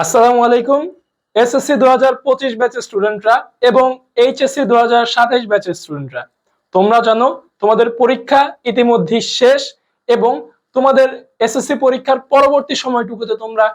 আসসালামু আলাইকুম। এসএসসি 2025 ব্যাচের স্টুডেন্টরা এবং এইচএসসি 2027 ব্যাচের স্টুডেন্টরা, তোমরা জানো তোমাদের পরীক্ষা ইতিমধ্যে শেষ এবং তোমাদের এসএসসি পরীক্ষার পরবর্তী সময়টুকুতে তোমরা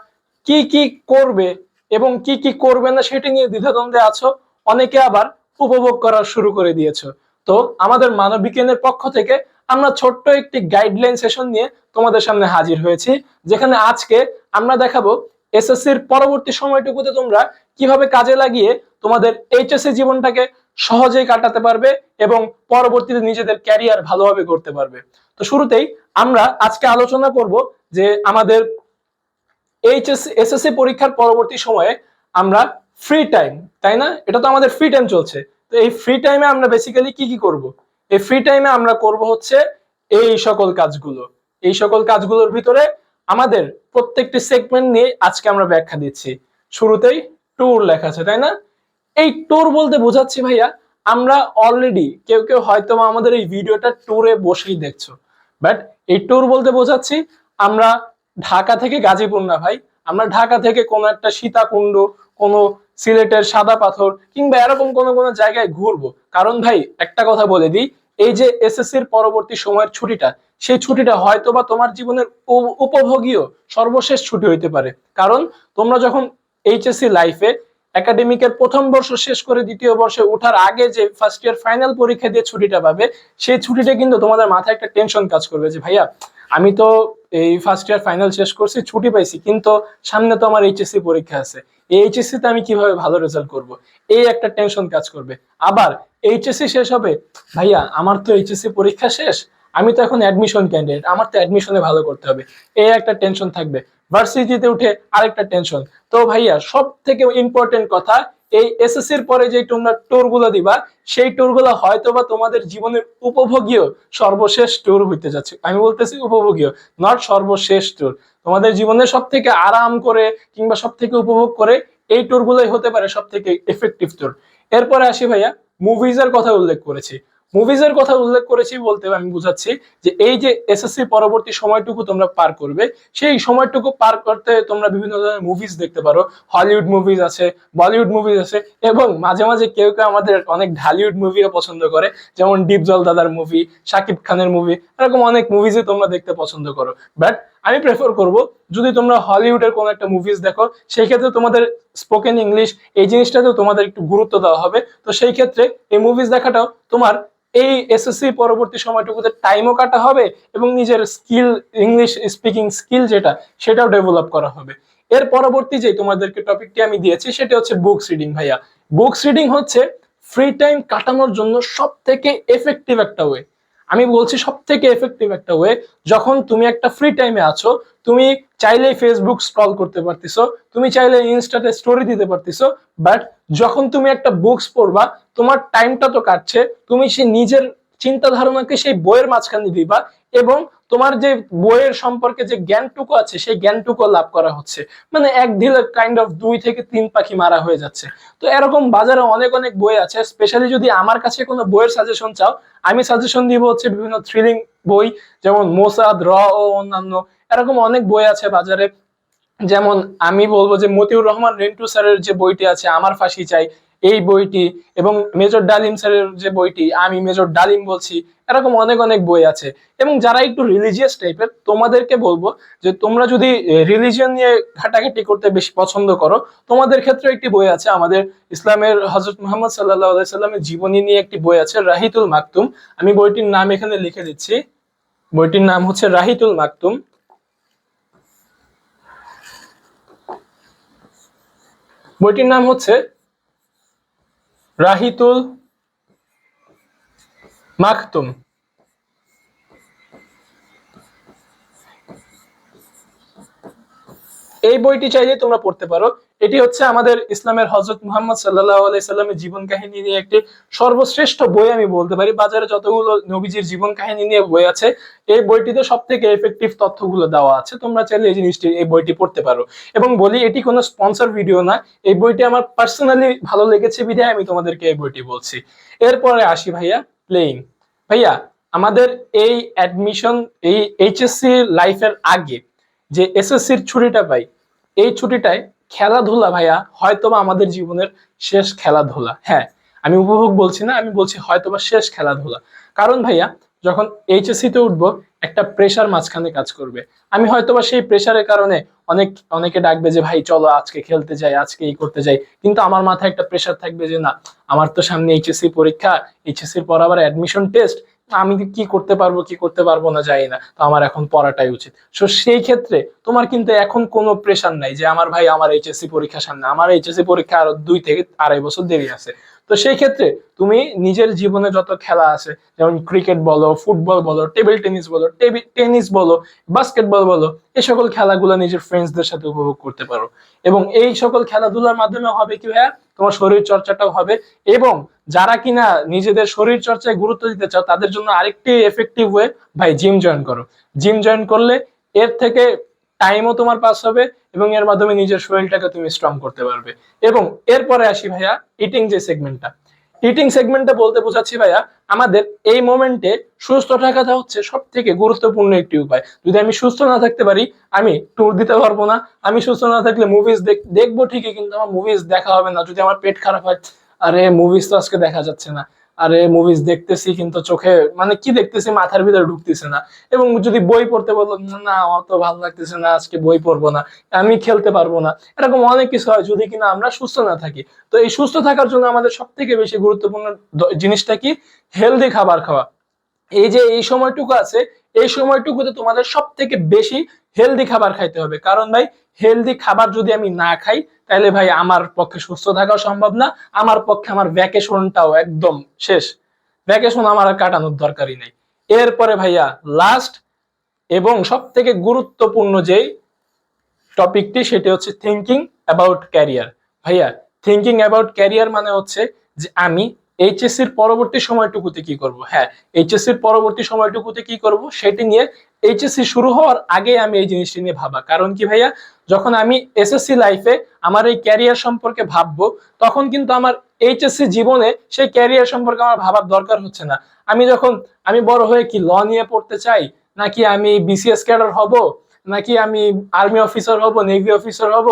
কি কি করবে এবং কি কি করবে না সেটা নিয়ে দ্বিধাদ্বন্দ্বে আছো। অনেকে আবার উপভোগ করা শুরু করে দিয়েছো। তো আমাদের মানব বিজ্ঞানের পক্ষ থেকে আমরা ছোট্ট একটি গাইডলাইন সেশন নিয়ে তোমাদের সামনে হাজির হয়েছি, যেখানে আজকে আমরা দেখাবো এসএসসির পরবর্তী সময়টুকুতে তোমরা কিভাবে কাজে লাগিয়ে তোমাদের এইচএসসি জীবনটাকে সহজেই কাটাতে পারবে এবং পরবর্তীতে নিজেদের ক্যারিয়ার ভালোভাবে করতে পারবে। তো শুরুতেই আমরা আজকে আলোচনা করব যে আমাদের এসএসসি পরীক্ষার পরবর্তী সময়ে আমরা ফ্রি টাইম, তাই না, এটা তো আমাদের ফ্রি টাইম চলছে। তো এই ফ্রি টাইমে আমরা বেসিক্যালি কি কি করব? এই ফ্রি টাইমে আমরা করব হচ্ছে এই সকল কাজগুলোর ভিতরে আমাদের প্রত্যেকটি সেগমেন্ট নিয়ে আজকে আমরা ব্যাখ্যা দিচ্ছি। শুরুতেই ট্যুর লেখা আছে, তাই না? এই ট্যুর বলতে বোঝাচ্ছি ভাইয়া, আমরা অলরেডি কেউ কেউ হয়তো আমাদের এই ভিডিওটা ট্যুরে বসেই দেখছো, বাট এই ট্যুর বলতে বোঝাচ্ছি আমরা ঢাকা থেকে গাজীপুর না ভাই, আমরা ঢাকা থেকে কোনো একটা সীতাকুণ্ড, কোনো সিলেটের সাদা পাথর কিংবা এরকম কোনো কোনো জায়গায় ঘুরবো। কারণ ভাই একটা কথা বলে দিই, এই যে এসএসসির পরবর্তী সময়ের ছুটিটা, সেই ছুটিটা হয়তো বা তোমার জীবনের উপভোগীয় সর্বশেষ ছুটি হইতে পারে। কারণ তোমরা যখন এইচএসসি লাইফে একাডেমিকের প্রথম বর্ষ শেষ করে দ্বিতীয় বর্ষে ওঠার আগে যে ফার্স্ট ইয়ার ফাইনাল পরীক্ষা দিয়ে ছুটিটা পাবে, সেই ছুটিটা কিন্তু তোমাদের মাথায় একটা টেনশন কাজ করবে যে ভাইয়া আমি তো এই ফার্স্ট ইয়ার ফাইনাল শেষ করছি, ছুটি পাইছি, কিন্তু সামনে তো আমার এইচএসসি পরীক্ষা আছে, এই এইচএসসি তে আমি কিভাবে ভালো রেজাল্ট করব, এই একটা টেনশন কাজ করবে। আবার এইচএসসি শেষ হবে, ভাইয়া আমার তো এইচএসসি পরীক্ষা শেষ, আমি তো এখন অ্যাডমিশন ক্যান্ডিডেট, আমার তো অ্যাডমিশনে ভালো করতে হবে, এই একটা টেনশন থাকবে। ভার্সিটিতে উঠে আরেকটা টেনশন। তো ভাইয়া সব থেকে ইম্পর্টেন্ট কথা, এই এসএসসির পরে যে তোমরা ট্যুর গুলো দিবা, সেই ট্যুর গুলো হয়তো বা তোমাদের জীবনের উপভোগীয় সর্বশেষ ট্যুর হইতে যাচ্ছে। আমি বলতেছি উপভোগীয়, নট সর্বশেষ ট্যুর। তোমাদের জীবনে সব থেকে আরাম করে কিংবা সব থেকে উপভোগ করে এই ট্যুর গুলোই হতে পারে সব থেকে এফেক্টিভ ট্যুর। এরপরে আসি ভাইয়া, মুভিজের কথা উল্লেখ করেছি। মুভিজের কথা উল্লেখ করেছি বলতে আমি বুঝাচ্ছি যে এই যে এসএসসি পরবর্তী সময়টুকু তোমরা পার করবে, সেই সময়টুকু পার করতে তোমরা বিভিন্ন ধরনের মুভিজ দেখতে পারো। হলিউড মুভিজ আছে, বলিউড মুভিজ আছে, এবং মাঝে মাঝে কেউ কেউ আমাদের অনেক ঢালিউড মুভিও পছন্দ করে, যেমন ডিপজল দাদার মুভি, শাকিব খানের মুভি, এরকম অনেক মুভিজই তোমরা দেখতে পছন্দ করো। বাট আমি প্রেফার করব, যদি তোমরা হলিউডের কোনো একটা মুভিজ দেখো, সেই ক্ষেত্রে তোমাদের স্পোকেন ইংলিশ এই জিনিসটাতেও তোমাদের একটু গুরুত্ব দেওয়া হবে। তো সেই ক্ষেত্রে এই মুভিজ দেখাটাও তোমার এই এসএসসি পরবর্তী সময়টুকুতে টাইমও কাটা হবে এবং নিজের স্কিল, ইংলিশ স্পিকিং স্কিল যেটা, সেটাও ডেভেলপ করা হবে। এর পরবর্তী যে তোমাদেরকে টপিকটি আমি দিয়েছি সেটা হচ্ছে বুকস রিডিং। ভাইয়া বুকস রিডিং হচ্ছে ফ্রি টাইম কাটানোর জন্য সব থেকে এফেক্টিভ একটা ওয়ে। আমি বলছি সব থেকে এফেক্টিভ একটা ওয়ে। যখন তুমি একটা ফ্রি টাইমে আছো, তুমি চাইলে ফেসবুক স্ক্রল করতে পারতেছো, তুমি চাইলে ইনস্টাতে স্টোরি দিতে পারতেছো, বাট যখন তুমি একটা বুকস পড়বা, তোমার টাইমটা তো কাটছে, তুমি সে নিজের চিন্তা ধারণাকে সেই বইয়ের মাঝখানে দিবা এবং তোমার যে বইয়ের সম্পর্কে যে জ্ঞানটুকু আছে সেই জ্ঞানটুকু লাভ করা হচ্ছে। মানে এক ঢিলে কাইন্ড অফ 2 থেকে 3 পাখি মারা হয়ে যাচ্ছে। তো এরকম বাজারে অনেক অনেক বই আছে। স্পেশালি যদি আমার কাছে কোনো বইয়ের সাজেশন চাও, আমি সাজেশন দিব হচ্ছে বিভিন্ন থ্রিলিং বই, যেমন মোসাদ, র ও অন্যান্য এরকম অনেক বই আছে বাজারে। যেমন আমি বলবো যে মতিউর রহমান রিন্টু স্যারের যে বইটি আছে আমার ফাঁসি চাই, এই বইটি, এবং মেজর ডালিম স্যারের যে বইটি আমি মেজর ডালিম বলছি, এরকম অনেক অনেক বই আছে। এবং যারা একটু রিলিজিয়াস টাইপের, তোমাদেরকে বলবো যে তোমরা যদি রিলিজিয়ন নিয়ে ঘাটাঘাটি করতে বেশি পছন্দ করো, তোমাদের ক্ষেত্রে একটি বই আছে, আমাদের ইসলামের হযরত মুহাম্মদ সাল্লাল্লাহু আলাইহি সাল্লামের জীবনী নিয়ে একটি বই আছে, রাহিতুল মাকতুম। আমি বইটির নাম এখানে লিখে দিচ্ছি। বইটির নাম হচ্ছে রাহিতুল মাকতুম। বইটির নাম হচ্ছে রাহিতুল মাকতুম। এই বইটি চাইলে তোমরা পড়তে পারো। এটি হচ্ছে আমাদের ইসলামের হযরত মুহাম্মদ সাল্লাল্লাহু আলাইহি সাল্লামের জীবন কাহিনী নিয়ে একটি সর্বশ্রেষ্ঠ বই আমি বলতে পারি। বাজারে যতগুলো নবীজির জীবন কাহিনী নিয়ে বই আছে, এই বইটিতে সবথেকে এফেক্টিভ তথ্যগুলো দেওয়া আছে। তোমরা চাইলে এই বইটি পড়তে পারো। এবং বলি, এটি কোনো স্পন্সর ভিডিও না, এই বইটি আমার পার্সোনালি ভালো লেগেছে বিধায় আমি তোমাদেরকে এই বইটি বলছি। এরপরে আসি ভাইয়া, প্লেইং। ভাইয়া আমাদের এই অ্যাডমিশন, এই এইচএসসি লাইফের আগে যে এসএসসির ছুটিটা পাই, এই ছুটিটায় খেলাধুলা ভাইয়া হয়তোবা আমাদের জীবনের শেষ খেলাধুলা। হ্যাঁ, আমি উপভোগ বলছি না, আমি বলছি হয়তোবা শেষ খেলাধুলা। কারণ ভাইয়া যখন এইচএসসি তে উঠবো একটা প্রেসার মাঝখানে কাজ করবে। আমি হয়তোবা সেই প্রেসারের কারণে অনেকে ডাকবে যে ভাই চলো আজকে খেলতে যাই, আজকে এই করতে যাই, কিন্তু আমার মাথায় একটা প্রেসার থাকবে যে না, আমার তো সামনে এইচএসসি পরীক্ষা, এইচএসসির পর আবার অ্যাডমিশন টেস্ট, আমি কি করতে পারবো কি করতে পারবো না জানি না, তো আমার এখন পড়াটাই উচিত। সো সেই ক্ষেত্রে তোমার কিন্তু এখন কোনো প্রেশার নাই যে আমার ভাই আমার এইচএসসি পরীক্ষা সামনে, আমার এইচএসসি পরীক্ষা আরো 2 থেকে 2.5 বছর দেরি আছে। তো সেই ক্ষেত্রে তুমি নিজের জীবনে যত খেলা আছে, যেমন ক্রিকেট বলো, ফুটবল বলো, টেবিল টেনিস বলো, টেনিস বলো, বাস্কেটবল বলো, এই সকল খেলাগুলো নিজের ফ্রেন্ডসদের সাথে উপভোগ করতে পারো। এবং এই সকল খেলাধুলার মাধ্যমে হবে কি ভাইয়া, তোমার শরীর চর্চাটাও হবে। এবং যারা কিনা নিজেদের শরীর চর্চায় গুরুত্ব দিতে চাও তাদের জন্য আরেকটি এফেক্টিভ ওয়ে, ভাই জিম জয়েন করো। জিম জয়েন করলে এর থেকে টাইমও তোমার পাস হবে এবং এর মাধ্যমে নিজের শরীরটাকে তুমি স্ট্রং করতে পারবে। এবং এরপরে আসি ভাইয়া ইটিং যে সেগমেন্টটা, ইটিং সেগমেন্টটা বলতে বোঝাচ্ছি ভাইয়া আমাদের এই মোমেন্টে সুস্থ থাকাটা হচ্ছে সব থেকে গুরুত্বপূর্ণ একটি উপায়। যদি আমি সুস্থ না থাকতে পারি আমি ট্যুর দিতে পারবো না। আমি সুস্থ না থাকলে মুভিজ দেখবো ঠিকই, কিন্তু আমার মুভিজ দেখা হবে না। যদি আমার পেট খারাপ হয়, আরে মুভিজ তো আজকে দেখা যাচ্ছে না, আরে মুভিজ দেখতেছি কিন্তু চোখে মানে কি দেখতেছি মাথার ভিতরে ঢুকতেছে না। এবং যদি বই পড়তে বললো, না অত ভালো লাগতেছে না, আজকে বই পড়বো না, আমি খেলতে পারবো না, এরকম অনেক কিছু হয় যদি কিনা আমরা সুস্থ না থাকি। তো এই সুস্থ থাকার জন্য আমাদের সব থেকে বেশি গুরুত্বপূর্ণ জিনিসটা কি, হেলদি খাবার খাওয়া। এই যে এই সময়টুকু আছে, এই সময়টুকুতে তোমাদের সব থেকে বেশি হেলদি খাবার খাইতে হবে। কারণ ভাই হেলদি খাবার যদি আমি না খাই তাহলে ভাই আমার পক্ষে সুস্থ থাকাও সম্ভব না, আমার পক্ষে আমার ভ্যাকেশনটাও একদম শেষ। ভ্যাকেশন আমার আর কাটানোর দরকারই নেই। এরপরে ভাইয়া লাস্ট এবং সব থেকে গুরুত্বপূর্ণ যেই টপিকটি সেটি হচ্ছে থিঙ্কিং অ্যাবাউট ক্যারিয়ার। ভাইয়া থিঙ্কিং অ্যাবাউট ক্যারিয়ার মানে হচ্ছে যে আমি এইচএসসির পরবর্তী সময়টুকুতে কি করব। হ্যাঁ, এইচএসসির পরবর্তী সময়টুকুতে কি করব সেটি নিয়ে এইচএসসি শুরু হওয়ার আগে আমি এই জিনিসটি নিয়ে ভাবা। কারণ কি ভাইয়া, যখন আমি এসএসসি লাইফে আমার এই ক্যারিয়ার সম্পর্কে ভাববো তখন কিন্তু আমার এইচএসসি জীবনে সেই ক্যারিয়ার সম্পর্কে আমার ভাবার দরকার হচ্ছে না। আমি বড় হয়ে কি ল নিয়ে পড়তে চাই, নাকি আমি বিসিএস ক্যাডার হব, নাকি আমি আর্মি অফিসার হব, নেভি অফিসার হব,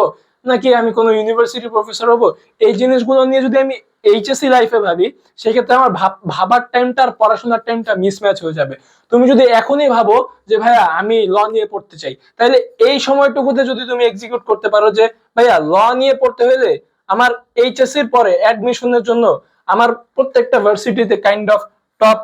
নাকি আমি কোনো ইউনিভার্সিটি প্রফেসর হব, এই জিনিসগুলো নিয়ে যদি আমি এইচএসসি লাইফে ভাবি সেক্ষেত্রে আমার ভাবার টাইমটা আর পড়াশোনার টাইমটা মিসম্যাচ হয়ে যাবে। তুমি যদি এখনই ভাবো যে ভাইয়া আমি ল নিয়ে পড়তে চাই, তাহলে এই সময়টুকুতে যদি তুমি এক্সিকিউট করতে পারো যে ভাইয়া ল নিয়ে পড়তে হলে আমার এইচএসসির পরে অ্যাডমিশনের জন্য আমার প্রত্যেকটা ভার্সিটিতে কাইন্ড অফ টপ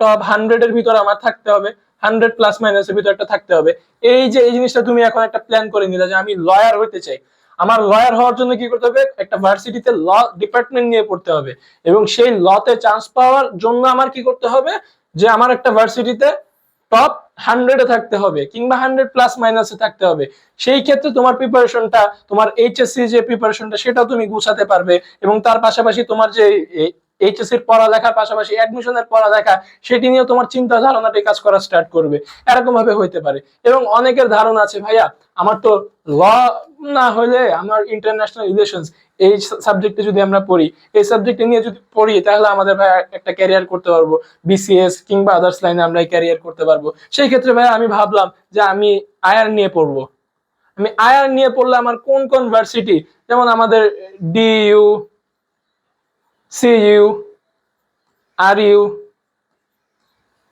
টপ 100-এর ভিতরে আমার থাকতে হবে, 100 প্লাস মাইনাসের ভিতরে একটা থাকতে হবে। এই জিনিসটা তুমি এখন একটা প্ল্যান করে নিলে যে আমি লয়ার হইতে চাই, আমার লয়ার হওয়ার জন্য কি করতে হবে, একটা ভার্সিটিতে ল ডিপার্টমেন্ট নিয়ে পড়তে হবে। এবং সেই লতে চান্স পাওয়ার জন্য আমার কি করতে হবে, যে আমার একটা ভার্সিটিতে টপ 100-এ থাকতে হবে কিংবা 100 প্লাস মাইনাসে থাকতে হবে। সেই ক্ষেত্রে তোমার প্রিপারেশনটা, তোমার এইচএসসি যে প্রিপারেশনটা সেটা তুমি গুছাতে পারবে। এবং তার পাশাপাশি তোমার যে এইচএসসির পড়ালেখার পাশাপাশি অ্যাডমিশনের পড়ালেখা, সেটি নিয়ে তোমার চিন্তা ধারণাটি কাজ করা স্টার্ট করবে। এরকম ভাবে হইতে পারে। এবং অনেকের ধারণা আছে ভাইয়া আমার তো ল না হলে আমার ইন্টারন্যাশনাল রিলেশনস এই সাবজেক্টে যদি আমরা পড়ি, এই সাবজেক্টে নিয়ে যদি পড়ি তাহলে আমাদের ভাই একটা ক্যারিয়ার করতে পারবো, বিসিএস কিংবা আদার্স লাইনে আমরা ক্যারিয়ার করতে পারবো। সেই ক্ষেত্রে ভাই আমি ভাবলাম যে আমি আয়ার নিয়ে পড়বো। আমি আয়ার নিয়ে পড়লে আমার কোন কোন ভার্সিটি, যেমন আমাদের ডিইউ, সিইউ, আরইউ,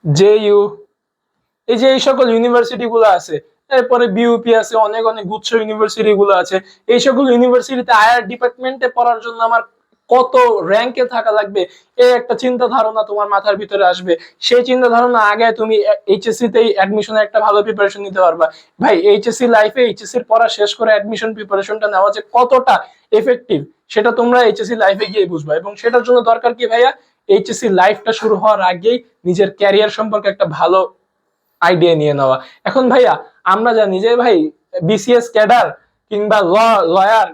জেইউ, এই যে এই সকল ইউনিভার্সিটি গুলো আছে, এরপরে বিউপি আছে, অনেক অনেক গুচ্ছ ইউনিভার্সিটি গুলো আছে। এই সকল ইউনিভার্সিটিতে আয়ার ডিপার্টমেন্টে পড়ার জন্য আমার কত র্যাঙ্কে থাকা লাগবে এই একটা চিন্তা ধারণা তোমার মাথার ভিতরে আসবে। সেই চিন্তা ধারণা আগে তুমি এইচএসসি তেই অ্যাডমিশনে একটা ভালো প্রিপারেশন নিতে পারবা। ভাই এইচএসসি লাইফে এইচএসসি পড়া শেষ করে অ্যাডমিশন প্রিপারেশনটা নেওয়া যে কতটা এফেক্টিভ সেটা তোমরা এইচএসসি লাইফে গিয়ে বুঝবা। এবং সেটার জন্য দরকার কি ভাইয়া, এইচএসসি লাইফটা শুরু হওয়ার আগেই নিজের ক্যারিয়ার সম্পর্কে একটা ভালো আইডিয়া নিয়ে নেওয়া। এখন ভাইয়া আমরা জানি যে ভাই বিসিএস ক্যাডার কিংবা লয়ার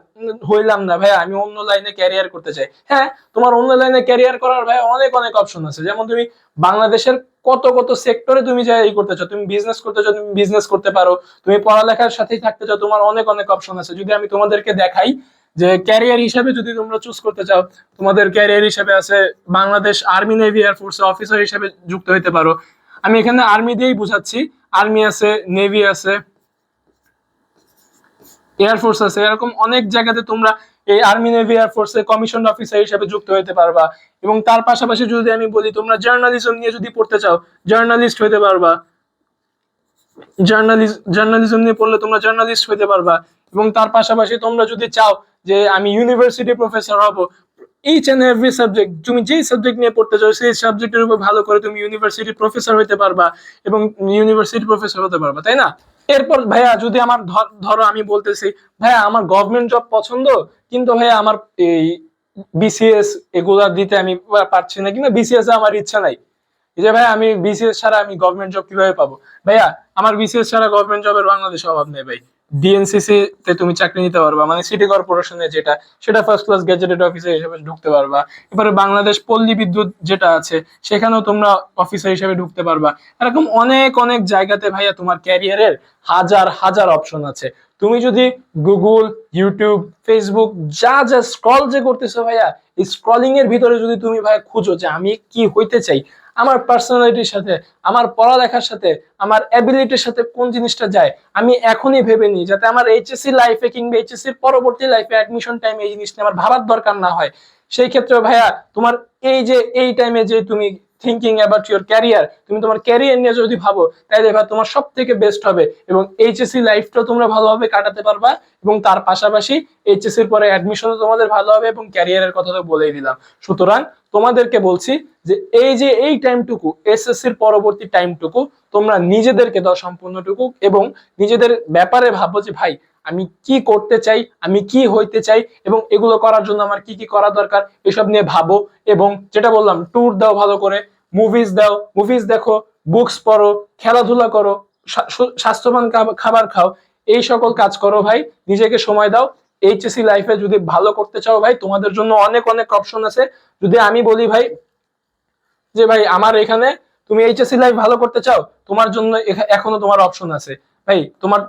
হইলাম না ভাইয়া, আমি অন্য লাইনে ক্যারিয়ার করতে চাই। হ্যাঁ, তোমার অন্য লাইনে ক্যারিয়ার করার ভাই অনেক অনেক অপশন আছে। যেমন তুমি বাংলাদেশের কত কত সেক্টরে তুমি যাই এই করতে চাও, তুমি বিজনেস করতে চাও, তুমি বিজনেস করতে পারো, তুমি পড়ালেখার সাথেই থাকতে চাও, তোমার অনেক অনেক অপশন আছে। যদি আমি তোমাদেরকে দেখাই যে ক্যারিয়ার হিসাবে যদি তোমরা চুজ করতে চাও, তোমাদের ক্যারিয়ার হিসাবে আছে বাংলাদেশ আর্মি নেভি এয়ারফোর্সে অফিসার হিসেবে যুক্ত হইতে পারো। আমি এখানে আর্মি দিয়েই বুঝাচ্ছি, আর্মি আছে, নেভি আছে, এয়ারফোর্স আছে, এরকম অনেক জায়গাতে তোমরা এই আর্মি নেভি এয়ারফোর্সে কমিশন অফিসার হিসেবে যুক্ত হতে পারবা। এবং তার পাশাপাশি যদি আমি বলি, তোমরা জার্নালিজম নিয়ে যদি পড়তে চাও, জার্নালিস্ট হতে পারবা। জার্নালিজম নিয়ে পড়লে তোমরা জার্নালিস্ট হতে পারবা। এবং তার পাশাপাশি তোমরা যদি চাও যে আমি ইউনিভার্সিটি প্রফেসর হব, ইচ এন্ড এভরি সাবজেক্ট, তুমি যেই সাবজেক্ট নিয়ে পড়তে চাও সেই সাবজেক্টের উপর ভালো করে তুমি ইউনিভার্সিটি প্রফেসর হতে পারবা এবং ইউনিভার্সিটি প্রফেসর হতে পারবা, তাই না? এরপর ভাইয়া যদি আমার ধরো আমি বলতেছি ভাইয়া আমার গভর্নমেন্ট জব পছন্দ, কিন্তু ভাইয়া আমার এই বিসিএস এগুলা দিতে আমি পারছি না, কিংবা বিসিএস এ আমার ইচ্ছা নাই, এই যে ভাই আমি বিসিএস ছাড়া আমি গভর্নমেন্ট জব কিভাবে পাবো? ভাইয়া আমার বিসিএস ছাড়া গভর্নমেন্ট জবের বাংলাদেশে অভাব নেই ভাই। ডিএনসিসি তে তুমি চাকরি নিতে পারবা, মানে সিটি কর্পোরেশনে যেটা, সেটা ফার্স্ট ক্লাস গেজেটেড অফিসার হিসেবে ঢুকতে পারবা। এবারে বাংলাদেশ পল্লী বিদ্যুৎ যেটা আছে, সেখানেও তোমরা অফিসার হিসেবে ঢুকতে পারবা। এরকম অনেক অনেক জায়গাতে ভাইয়া তোমার ক্যারিয়ারের হাজার হাজার অপশন আছে। তুমি যদি গুগল, ইউটিউব, ফেসবুক যা যা স্ক্রল যে করতেছো ভাইয়া, এই স্ক্রলিং এর ভিতরে যদি তুমি ভাইয়া খুঁজো যে আমি কি হইতে চাই, আমার পার্সোনালিটির সাথে, আমার পড়ালেখার সাথে, আমার অ্যাবিলিটির সাথে কোন জিনিসটা যায়, আমি এখনই ভেবে নিই, যাতে আমার এইচএসসি লাইফে কিংবা এইচএসসির পরবর্তী লাইফে অ্যাডমিশন টাইমে এই জিনিসটা আমার ভাবার দরকার না হয়। সেই ক্ষেত্রে ভাইয়া তোমার এই যে এই টাইমে যে তুমি থিঙ্কিং অ্যাবাউট ইউর ক্যারিয়ার, তুমি তোমার ক্যারিয়ার নিয়ে যদি ভাবো, তাহলে ভাই তোমার সব থেকে বেস্ট হবে এবং এইচএসসি লাইফটা তোমরা ভালোভাবে কাটাতে পারবা। এবং তার পাশাপাশি এইচএসসির পরে অ্যাডমিশনও তোমাদের ভালো হবে এবং ক্যারিয়ারের কথা তো বলেই দিলাম। সুতরাং তোমাদেরকে বলছি যে এই যে এই টাইমটুকু, এসএসসির পরবর্তী টাইমটুকু তোমরা নিজেদেরকে দাও সম্পূর্ণটুকু, এবং নিজেদের ব্যাপারে ভাবো যে ভাই আমি কি করতে চাই, আমি কি হইতে চাই, এবং এগুলো করার জন্য আমার কি কি করা দরকার, এসব নিয়ে ভাবো। এবং যেটা বললাম, ট্যুর দাও ভালো করে, মুভিজ দাও, মুভিজ দেখো, বুকস পড়ো, খেলাধুলা করো, স্বাস্থ্যবান খাবার খাও, এই সকল কাজ করো ভাই, নিজেকে সময় দাও। এইচএসসি লাইফে যদি ভালো করতে চাও ভাই, তোমাদের জন্য অনেক অনেক অপশন আছে। যদি আমি বলি ভাই যে ভাই আমার এখানে, তুমি এইচএসসি লাইফ ভালো করতে চাও, তোমার জন্য এখনো তোমার অপশন আছে ভাই। তোমার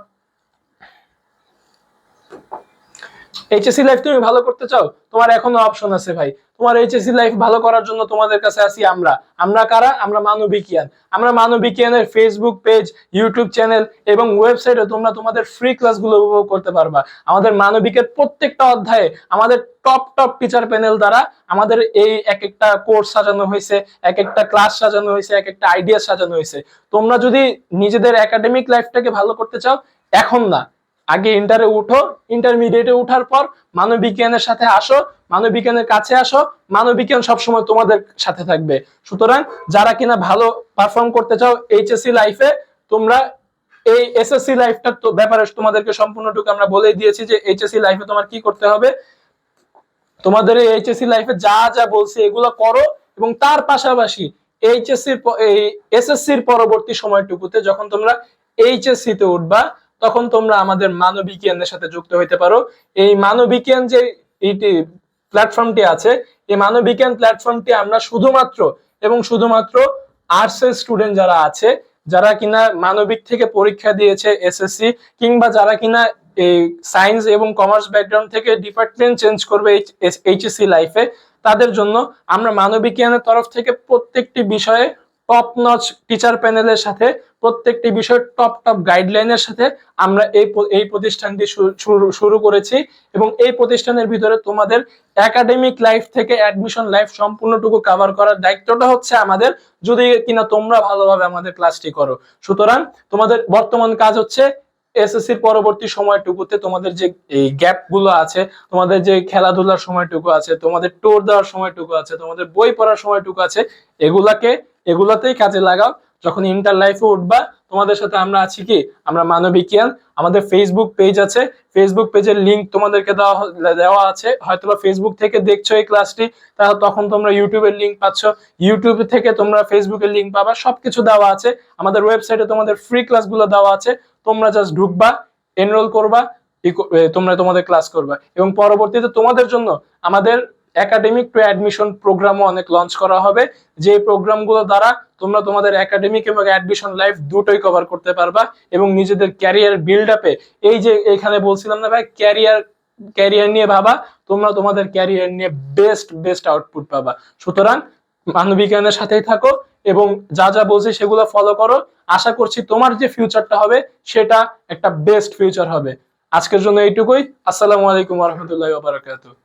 এইচএসসি লাইফ তুমি ভালো করতে চাও, তোমার এখনো অপশন আছে ভাই। তোমার এইচএসসি লাইফ ভালো করার জন্য তোমাদের কাছে আছি আমরা। আমরা কারা? আমরা মানবিকিয়ান। আমরা মানবিকিয়ানের ফেসবুক পেজ, ইউটিউব চ্যানেল এবং ওয়েবসাইটে তোমরা তোমাদের ফ্রি ক্লাসগুলো উপভোগ করতে পারবা। আমাদের মানবিকের প্রত্যেকটা অধ্যায়ে আমাদের টপ টপ টিচার প্যানেল দ্বারা আমাদের এই এক একটা কোর্স সাজানো হয়েছে, এক একটা ক্লাস সাজানো হয়েছে, এক একটা আইডিয়া সাজানো হয়েছে। তোমরা যদি নিজেদের একাডেমিক লাইফটাকে ভালো করতে চাও, এখন না, আগে ইন্টারে উঠো, ইন্টারমিডিয়েটে উঠার পর মানবিজ্ঞানের সাথে আসো, মানবিজ্ঞানের কাছে আসো, মানবিজ্ঞান সবসময় তোমাদের সাথে থাকবে। সুতরাং যারা কিনা ভালো পারফর্ম করতে চাও এইচএসসি লাইফে, তোমরা এই এসএসসি লাইফটা তো ব্যাপারে তোমাদেরকে সম্পূর্ণটুকু আমরা বলে দিয়েছি যে এইচএসসি লাইফে তোমার কি করতে হবে। তোমাদের এই এইচএসসি লাইফে যা যা বলছি এগুলো করো, এবং তার পাশাপাশি এইচএসসির এই এসএসসির পরবর্তী সময়টুকুতে যখন তোমরা এইচএসসি তে উঠবা, তখন তোমরা আমাদের মানবিজ্ঞানের সাথে যুক্ত হইতে পারো। এই মানবিজ্ঞান যে এইটি প্ল্যাটফর্মটি আছে, এই মানবিজ্ঞান প্ল্যাটফর্মটি আমরা শুধুমাত্র এবং শুধুমাত্র আর্টসের স্টুডেন্ট যারা আছে, যারা কিনা মানবিক থেকে পরীক্ষা দিয়েছে এসএসসি, কিংবা যারা কিনা এই সায়েন্স এবং কমার্স ব্যাকগ্রাউন্ড থেকে ডিপার্টমেন্ট চেঞ্জ করবে এইচএসসি লাইফে, তাদের জন্য আমরা মানবিজ্ঞানের তরফ থেকে প্রত্যেকটি বিষয়ে টপ নচ টিচার প্যানেলের সাথে, প্রত্যেকটি বিষয় টপ টপ গাইডলাইনের সাথে আমরা এই প্রতিষ্ঠানটি শুরু করেছি। এবং এই প্রতিষ্ঠানের ভিতরে তোমাদের একাডেমিক লাইফ থেকে অ্যাডমিশন লাইফ সম্পূর্ণটুকু কভার করার দায়িত্বটা হচ্ছে আমাদের, যদি কিনা তোমরা ভালোভাবে আমাদের ক্লাসটি করো। সুতরাং তোমাদের বর্তমান কাজ হচ্ছে এসএসসির পরবর্তী সময়টুকুতে তোমাদের যে এই গ্যাপ গুলো আছে, তোমাদের যে খেলাধুলার সময়টুকু আছে, তোমাদের ট্যুর দেওয়ার সময়টুকু আছে, তোমাদের বই পড়ার সময়টুকু আছে, এগুলাতেই কাজে লাগাও। যখন ইন্টার লাইফে উঠবা, তোমাদের সাথে আমরা আছি কি, আমরা মানবিকিয়ান। আমাদের ফেসবুক পেজ আছে, ফেসবুক পেজের লিংক তোমাদেরকে দেওয়া আছে। হয়তো ফেসবুক থেকে দেখছো এই ক্লাসটি, তাহলে তখন তোমরা ইউটিউবের লিংক পাচ্ছ, ইউটিউব থেকে তোমরা ফেসবুকের লিংক পাবা, সবকিছু দেওয়া আছে। আমাদের ওয়েবসাইটে তোমাদের ফ্রি ক্লাসগুলো দেওয়া আছে, তোমরা জাস্ট ঢুকবা, এনরোল করবা, তোমরা তোমাদের ক্লাস করবা। এবং পরবর্তীতে তোমাদের জন্য আমাদের একাডেমিক টু অ্যাডমিশন প্রোগ্রামও অনেক লঞ্চ করা হবে, যে প্রোগ্রামগুলো দ্বারা তোমরা তোমাদের একাডেমিক এবং অ্যাডমিশন লাইফ দুটোই কভার করতে পারবা এবং নিজেদের ক্যারিয়ার বিল্ড আপে, এই যে এখানে বলছিলাম না ভাই, ক্যারিয়ার নিয়ে ভাবা, তোমরা তোমাদের ক্যারিয়ার নিয়ে বেস্ট আউটপুট পাবা। সুতরাং মানবিজ্ঞানের সাথেই থাকো এবং যা যা বলছি সেগুলো ফলো করো। আশা করছি তোমার যে ফিউচারটা হবে সেটা একটা বেস্ট ফিউচার হবে। আজকের জন্য এইটুকুই। আসসালামু আলাইকুম ওয়া রাহমাতুল্লাহি ওয়া বারাকাতুহু।